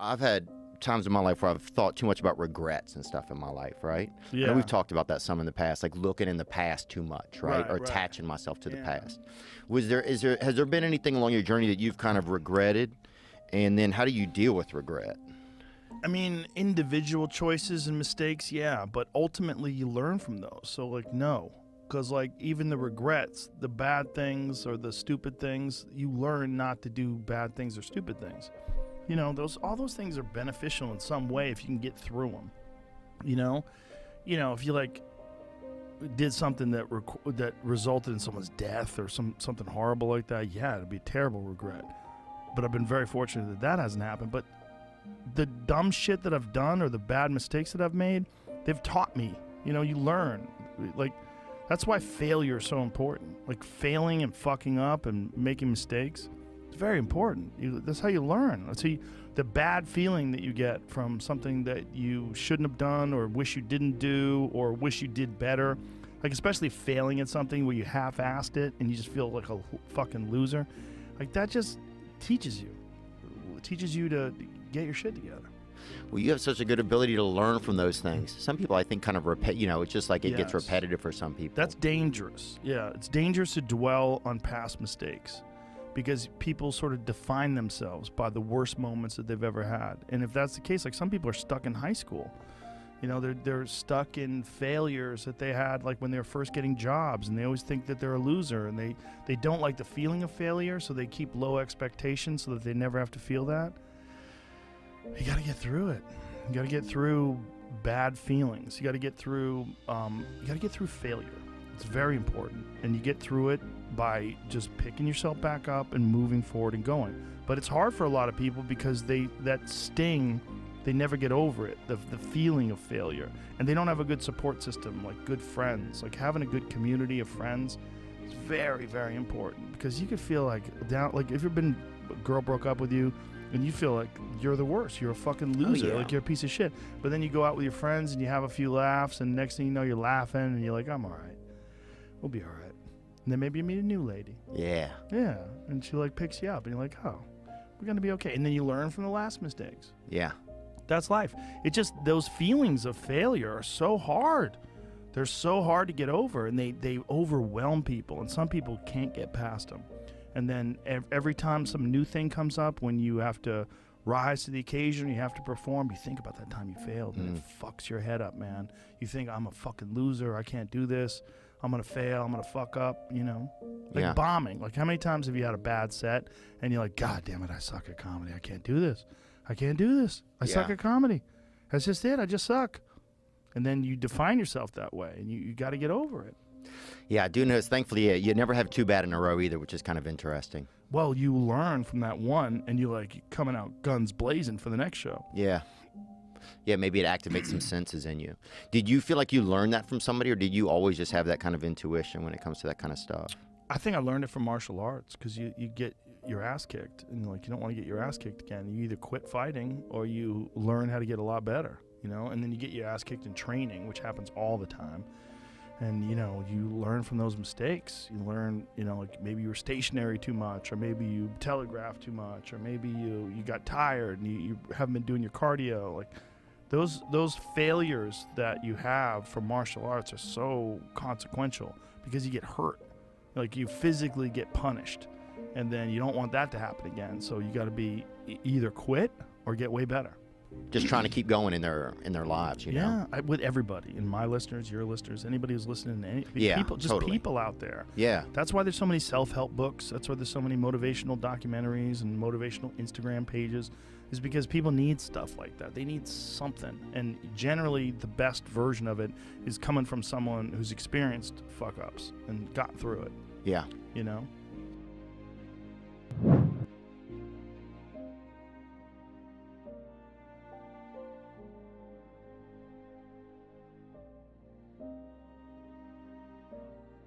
I've had times in my life where I've thought too much about regrets and stuff in my life, right? Yeah. And we've talked about that some in the past, like looking in the past too much, right? Or Right. attaching myself to the past. Has there been anything along your journey that you've kind of regretted? And then how do you deal with regret? I mean, individual choices and mistakes, yeah, but ultimately you learn from those. So, like, no. Because, like, even the regrets, the bad things or the stupid things, you learn not to do bad things or stupid things. You know, all those things are beneficial in some way if you can get through them. You know, if you, like, did something that resulted in someone's death or something horrible like that, yeah, it'd be a terrible regret. But I've been very fortunate that hasn't happened. But the dumb shit that I've done or the bad mistakes that I've made, they've taught me. You know, you learn. Like, that's why failure is so important. Like, failing and fucking up and making mistakes, it's very important. That's how you learn. That's how the bad feeling that you get from something that you shouldn't have done or wish you didn't do or wish you did better. Like, especially failing at something where you half-assed it and you just feel like a fucking loser. Like, that just teaches you. It teaches you to get your shit together. Well, you have such a good ability to learn from those things. Some people, I think, kind of it's just like it gets repetitive for some people. That's dangerous. Yeah, it's dangerous to dwell on past mistakes because people sort of define themselves by the worst moments that they've ever had. And if that's the case, like, some people are stuck in high school. You know, they're stuck in failures that they had, like, when they were first getting jobs, and they always think that they're a loser, and they don't like the feeling of failure, so they keep low expectations so that they never have to feel that. You got to get through it. You got to get through bad feelings. You got to get through failure. It's very important. And you get through it by just picking yourself back up and moving forward and going. But it's hard for a lot of people because that sting, they never get over it, the feeling of failure. And they don't have a good support system, like good friends. Like, having a good community of friends is very, very important, because you could feel like down, like if a girl broke up with you, and you feel like you're the worst. You're a fucking loser. Like, you're a piece of shit. But then you go out with your friends and you have a few laughs, and next thing you know, you're laughing and you're like, I'm all right. We'll be all right. And then maybe you meet a new lady. Yeah. Yeah. And she, like, picks you up and you're like, oh, we're going to be okay. And then you learn from the last mistakes. Yeah. That's life. It just, those feelings of failure are so hard. They're so hard to get over, and they overwhelm people, and some people can't get past them. And then every time some new thing comes up, when you have to rise to the occasion, you have to perform, you think about that time you failed, and it fucks your head up, man. You think, I'm a fucking loser, I can't do this, I'm going to fail, I'm going to fuck up, you know? Like bombing. Like, how many times have you had a bad set, and you're like, God damn it, I suck at comedy, I can't do this. I can't do this. I suck at comedy. That's just it, I just suck. And then you define yourself that way, and you got to get over it. Yeah, I do notice, thankfully, you never have too bad in a row either, which is kind of interesting. Well, you learn from that one, and you're like coming out guns blazing for the next show. Yeah. Yeah, maybe it activates some senses in you. Did you feel like you learned that from somebody, or did you always just have that kind of intuition when it comes to that kind of stuff? I think I learned it from martial arts, because you get your ass kicked, and like, you don't want to get your ass kicked again. You either quit fighting or you learn how to get a lot better, you know? And then you get your ass kicked in training, which happens all the time. And, you know, you learn from those mistakes. You learn, you know, like, maybe you were stationary too much, or maybe you telegraphed too much, or maybe you got tired and you haven't been doing your cardio. Like, those failures that you have from martial arts are so consequential, because you get hurt. Like, you physically get punished, and then you don't want that to happen again. So you got to be either quit or get way better. Just trying to keep going in their lives, you know? Yeah, with everybody, and my listeners, your listeners, anybody who's listening to any people, just totally. People out there. Yeah. That's why there's so many self-help books. That's why there's so many motivational documentaries and motivational Instagram pages, is because people need stuff like that. They need something. And generally, the best version of it is coming from someone who's experienced fuck-ups and got through it. Yeah. You know?